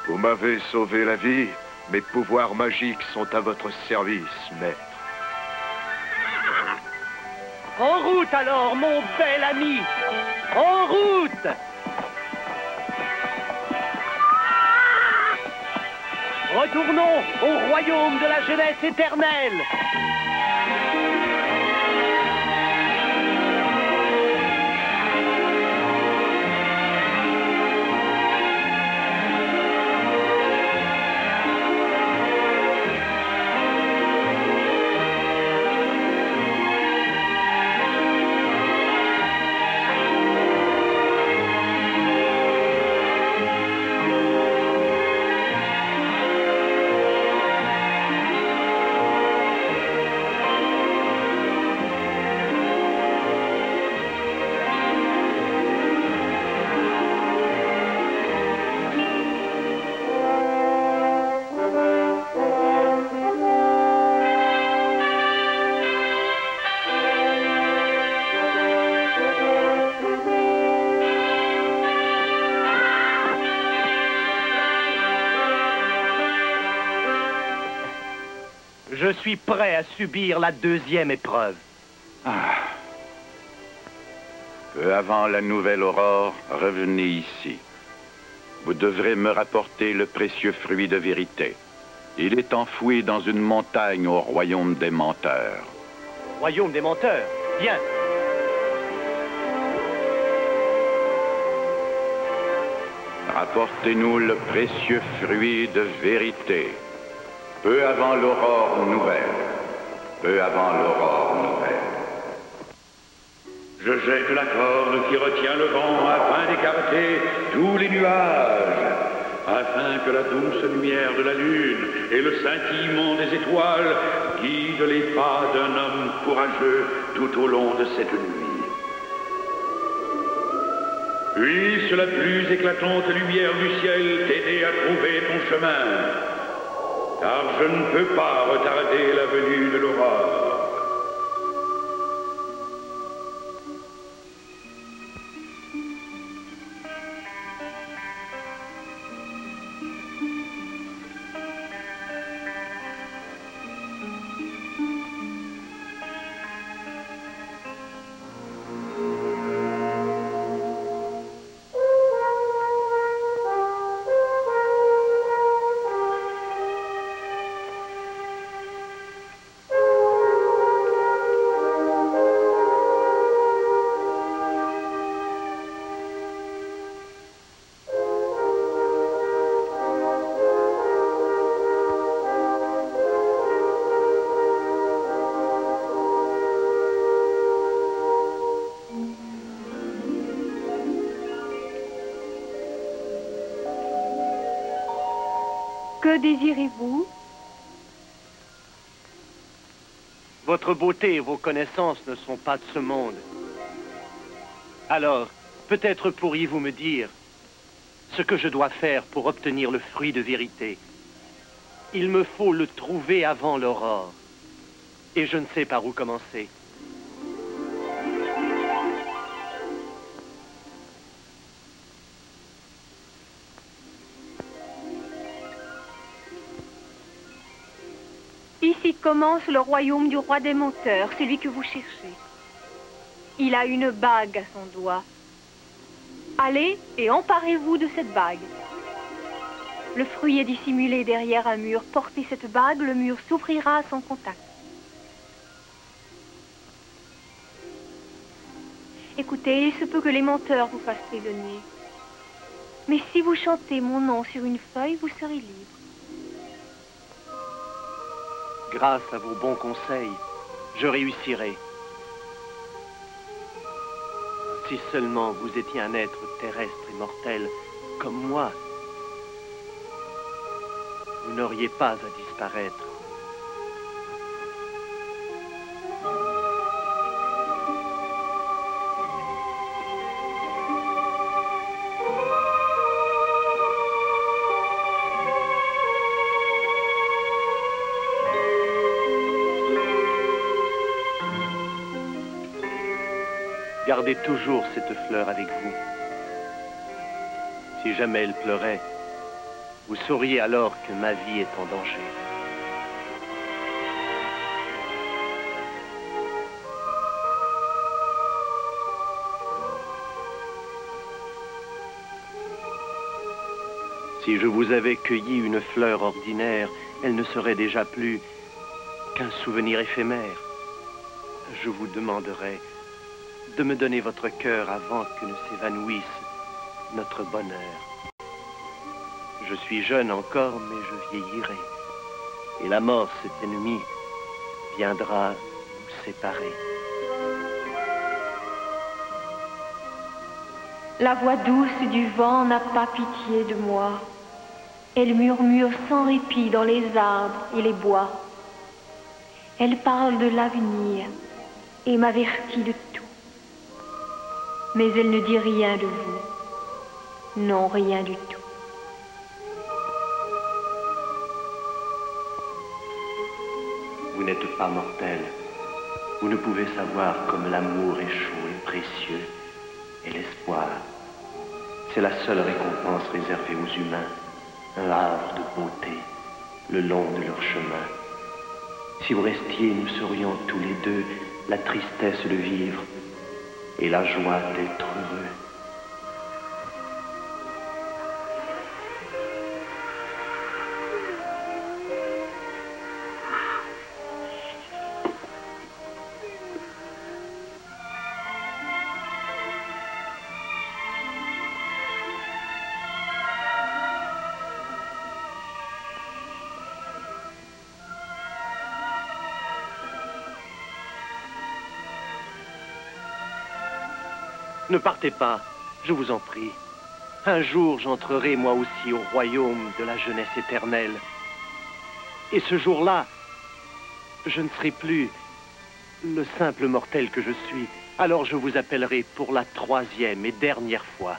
Vous m'avez sauvé la vie. Mes pouvoirs magiques sont à votre service, maître. En route alors, mon bel ami! En route! Retournons au royaume de la jeunesse éternelle! Je suis prêt à subir la deuxième épreuve. Peu avant la nouvelle aurore, revenez ici. Vous devrez me rapporter le précieux fruit de vérité. Il est enfoui dans une montagne au royaume des menteurs. Royaume des menteurs, bien. Rapportez-nous le précieux fruit de vérité. Peu avant l'aurore nouvelle. Peu avant l'aurore nouvelle. Je jette la corde qui retient le vent afin d'écarter tous les nuages, afin que la douce lumière de la lune et le scintillement des étoiles guident les pas d'un homme courageux tout au long de cette nuit. Puisse la plus éclatante lumière du ciel t'aider à trouver ton chemin, car je ne peux pas retarder la venue de l'aurore. Que désirez-vous? Votre beauté et vos connaissances ne sont pas de ce monde. Alors, peut-être pourriez-vous me dire ce que je dois faire pour obtenir le fruit de vérité. Il me faut le trouver avant l'aurore. Et je ne sais par où commencer. Ici commence le royaume du roi des menteurs, celui que vous cherchez. Il a une bague à son doigt. Allez et emparez-vous de cette bague. Le fruit est dissimulé derrière un mur. Portez cette bague, le mur s'ouvrira à son contact. Écoutez, il se peut que les menteurs vous fassent prisonnier. Mais si vous chantez mon nom sur une feuille, vous serez libre. Grâce à vos bons conseils, je réussirai. Si seulement vous étiez un être terrestre et mortel comme moi, vous n'auriez pas à disparaître. Gardez toujours cette fleur avec vous. Si jamais elle pleurait, Vous sauriez alors que ma vie est en danger. Si je vous avais cueilli une fleur ordinaire, elle ne serait déjà plus qu'un souvenir éphémère. Je vous demanderais de me donner votre cœur avant que ne s'évanouisse notre bonheur. Je suis jeune encore, mais je vieillirai. Et la mort, cet ennemi, viendra nous séparer. La voix douce du vent n'a pas pitié de moi. Elle murmure sans répit dans les arbres et les bois. Elle parle de l'avenir et m'avertit de tout. Mais elle ne dit rien de vous. Non, rien du tout. Vous n'êtes pas mortel. Vous ne pouvez savoir comme l'amour est chaud et précieux, et l'espoir. C'est la seule récompense réservée aux humains, un havre de beauté, le long de leur chemin. Si vous restiez, nous serions tous les deux la tristesse de vivre et la joie d'être heureux. Ne partez pas, je vous en prie. Un jour, j'entrerai moi aussi au royaume de la jeunesse éternelle. Et ce jour-là, je ne serai plus le simple mortel que je suis. Alors je vous appellerai pour la 3e et dernière fois.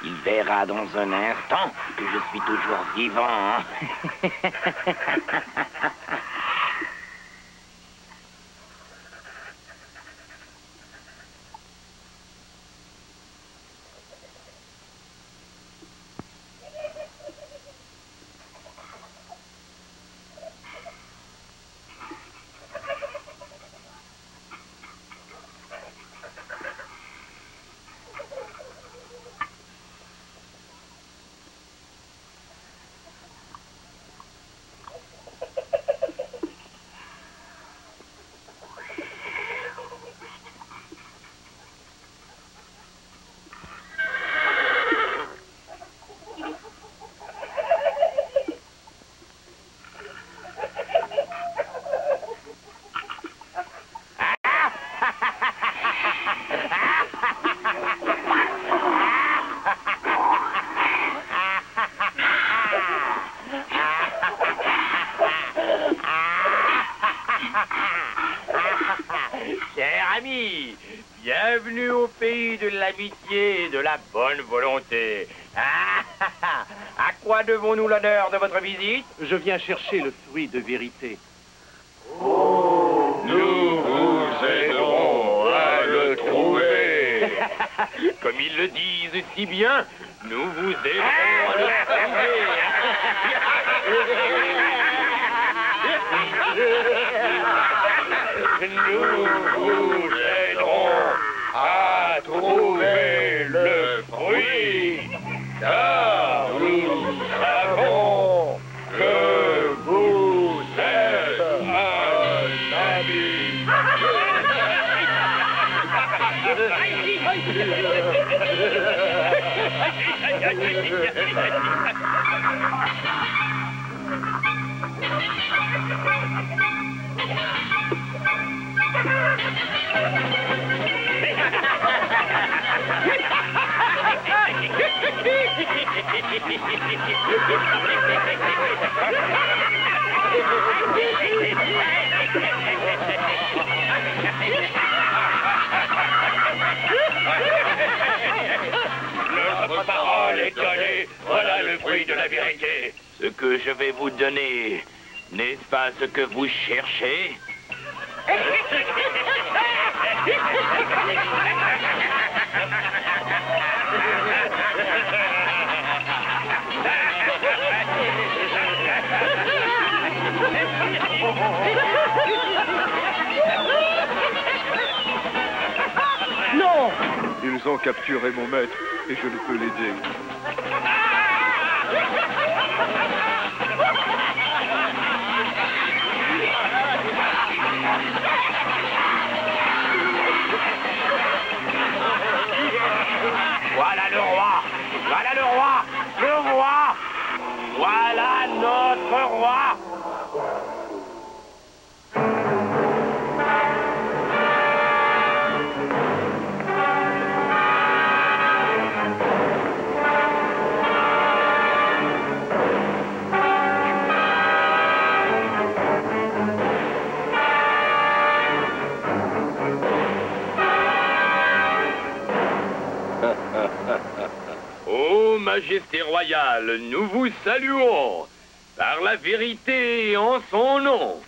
Il verra dans un instant que je suis toujours vivant. Chers amis, bienvenue au pays de l'amitié et de la bonne volonté. À quoi devons-nous l'honneur de votre visite? Je viens chercher le fruit de vérité. Nous vous aiderons à le trouver. Comme ils le disent si bien, nous vous aiderons à le trouver. Nous vous aiderons à trouver le fruit, car nous savons que vous êtes un ami. Notre parole est donnée, voilà le fruit de la vérité. Ce que je vais vous donner, n'est-ce pas ce que vous cherchez? Non! Ils ont capturé mon maître et je ne peux l'aider. Voilà le roi! Voilà le roi! Le roi! Voilà notre roi! Ô Majesté royale, nous vous saluons par la vérité et en son nom.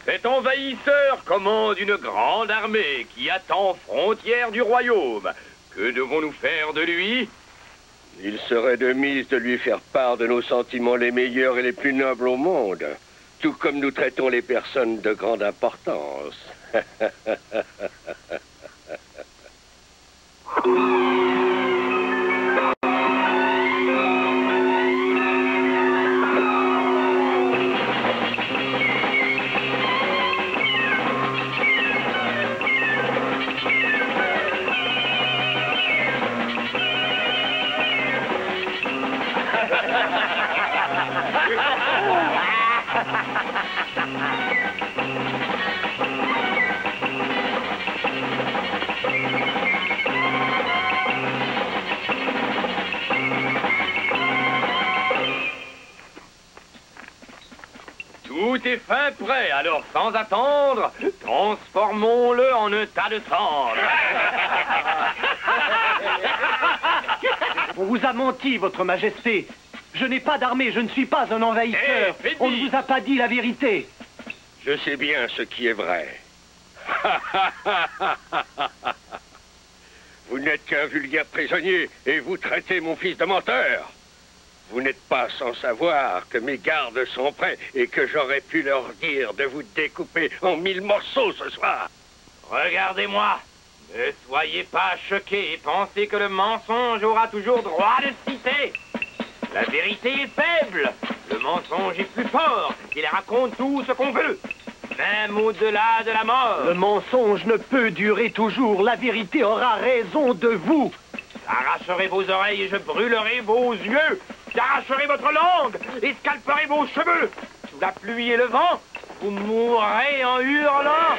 Cet envahisseur commande une grande armée qui attend frontières du royaume. Que devons-nous faire de lui? Il serait de mise de lui faire part de nos sentiments les meilleurs et les plus nobles au monde, tout comme nous traitons les personnes de grande importance. Tout est fin prêt, alors sans attendre, transformons-le en un tas de cendres. On vous a menti, votre majesté. Je n'ai pas d'armée, je ne suis pas un envahisseur. On ne vous a pas dit la vérité. Je sais bien ce qui est vrai. Vous n'êtes qu'un vulgaire prisonnier et vous traitez mon fils de menteur. Vous n'êtes pas sans savoir que mes gardes sont prêts et que j'aurais pu leur dire de vous découper en 1000 morceaux ce soir. Regardez-moi. Ne soyez pas choqués et pensez que le mensonge aura toujours droit de citer. La vérité est faible. Le mensonge est plus fort. Il raconte tout ce qu'on veut, même au-delà de la mort. Le mensonge ne peut durer toujours. La vérité aura raison de vous. J'arracherai vos oreilles et je brûlerai vos yeux. J'arracherai votre langue et scalperai vos cheveux. Sous la pluie et le vent, vous mourrez en hurlant.